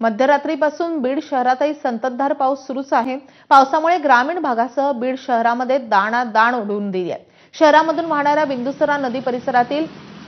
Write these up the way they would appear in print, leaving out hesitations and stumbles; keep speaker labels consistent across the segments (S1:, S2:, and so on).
S1: मध्यरात्रीपासून बीड शहरातही संततधार पाऊस सुरूच आहे। पावसामुळे ग्रामीण भागासह बीड शहरामध्ये दाण उडून दिली आहे। शहरामधून वाहणाऱ्या बिंदुसरा नदी परिसरातील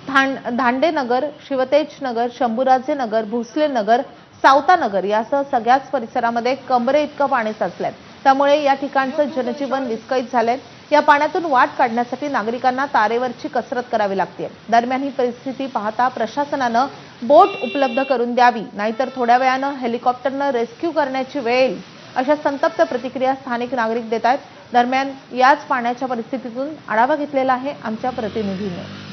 S1: धांडेनगर, शिवतेज नगर, शंभूराजे नगर, भोसले नगर, सावता नगर यासह सगळ्याच परिसरामध्ये कमरे इतकं पाणी साचलंय। त्यामुळे या ठिकाणचं जनजीवन विस्कळीत झालंय। या पाण्यातून वाट काढण्यासाठी नागरिकांना तारेवरची कसरत करावी लागते। दरम्यान ही परिस्थिती पाहता प्रशासनानं बोट उपलब्ध करून द्यावी, नाहीतर थोड्या वेळानं हेलिकॉप्टरनं रेस्क्यू करण्याची वेळ येईल, अशा संतप्त प्रतिक्रिया स्थानिक नागरिक देत आहेत। दरम्यान याच पाण्याच्या परिस्थितीतून आढावा घेतलेला आहे आमच्या प्रतिनिधीने।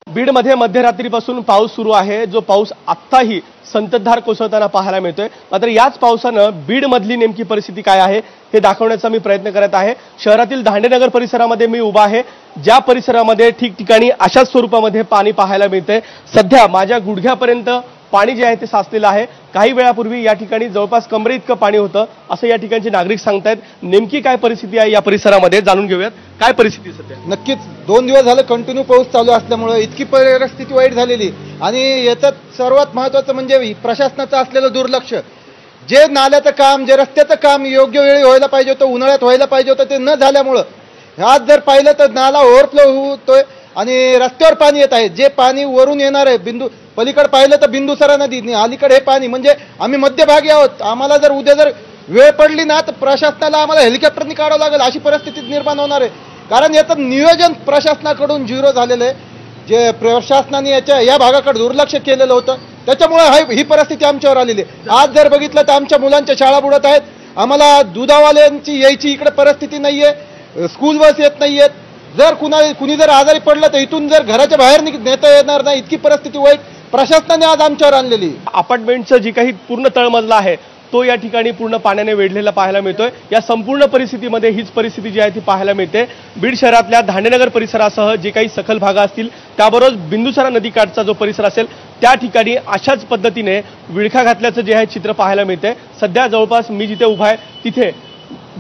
S2: बीडमध्ये मध्यरात्रीपासून पाऊस सुरू आहे, जो पाऊस आत्ताही संततधार कोसळताना पाहायला मिळतोय। मात्र याच पावसानं बीडमधली नेमकी परिस्थिती काय आहे हे दाखवण्याचा मी प्रयत्न करत आहे। शहरातील धांडेनगर परिसरामध्ये मी उभा आहे, ज्या परिसरामध्ये ठिकठिकाणी अशाच स्वरूपामध्ये पाणी पाहायला मिळतंय। सध्या माझ्या गुडघ्यापर्यंत पाणी जे आहे ते साचलेलं आहे। काही वेळापूर्वी या ठिकाणी जवळपास कमरे इतकं पाणी होतं असं या ठिकाणचे नागरिक सांगतायत। नेमकी काय परिस्थिती आहे या परिसरामध्ये जाणून घेऊयात। काय परिस्थिती सध्या?
S3: नक्कीच 2 दिवस झाले कंटिन्यू पाऊस चालू असल्यामुळे इतकी परिस्थिती वाईट झालेली आणि याच्यात सर्वात महत्त्वाचं म्हणजे प्रशासनाचं असलेलं दुर्लक्ष। जे नाल्याचं काम, जे रस्त्याचं काम योग्य वेळी व्हायला पाहिजे होतं, उन्हाळ्यात व्हायला पाहिजे होतं, ते न झाल्यामुळं आज जर पाहिलं तर नाला ओव्हरफ्लो होतोय आणि रस्त्यावर पाणी येत आहे। जे पाणी वरून येणार आहे पलीकडे पाहिलं तर बिंदुसरा नदी, अलीकडे हे पाणी म्हणजे आम्ही मध्यभागी आहोत। आम्हाला जर उद्या जर वेळ पडली ना तर प्रशासनाला आम्हाला हेलिकॉप्टरनी काढावं लागेल, अशी परिस्थिती निर्माण होणार आहे। कारण याचं नियोजन प्रशासनाकडून झिरो झालेलं आहे। जे प्रशासनाने या भागाकडे दुर्लक्ष केलेलं होतं त्याच्यामुळे ही परिस्थिती आमच्यावर आलेली आहे। आज जर बघितलं तर आमच्या मुलांच्या शाळा बुडत आहेत, आम्हाला दुधावाल्यांची यायची इकडे परिस्थिती नाहीये, स्कूल बस येत नाहीयेत। जर कुणी जर आजारी पडलं तर इथून जर घराच्या बाहेर नेता येणार नाही, इतकी परिस्थिती वाईट प्रशासनाने आज आमच्यावर आणलेली।
S2: अपार्टमेंटचं जी काही पूर्ण तळमजला आहे तो या ठिकाणी पूर्ण पाण्याने वेढलेला पाहायला मिळतोय। या संपूर्ण परिस्थितीमध्ये हीच परिस्थिती जी आहे ती पाहायला मिळते। बीड शहरातल्या धांडेनगर परिसरासह जे काही सखल भाग असतील त्याबरोबर बिंदुसरा नदीकाठचा जो परिसर असेल त्या ठिकाणी अशाच पद्धतीने विळखा घातल्याचं जे आहे चित्र पाहायला मिळते। सध्या जवळपास मी जिथे उभा आहे तिथे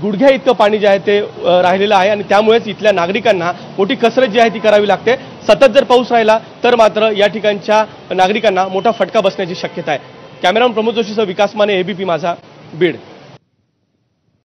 S2: गुडघ्या इतकं पाणी जे आहे ते राहिलेलं आहे आणि त्यामुळेच इथल्या नागरिकांना मोठी कसरत जी आहे ती करावी लागते। सतत जर पाऊस राहिला तर मात्र या ठिकाणच्या नागरिकांना मोठा फटका बसण्याची शक्यता आहे। कॅमेरामन प्रमोद जोशीसह विकास माने, एबीपी माझा, बीड।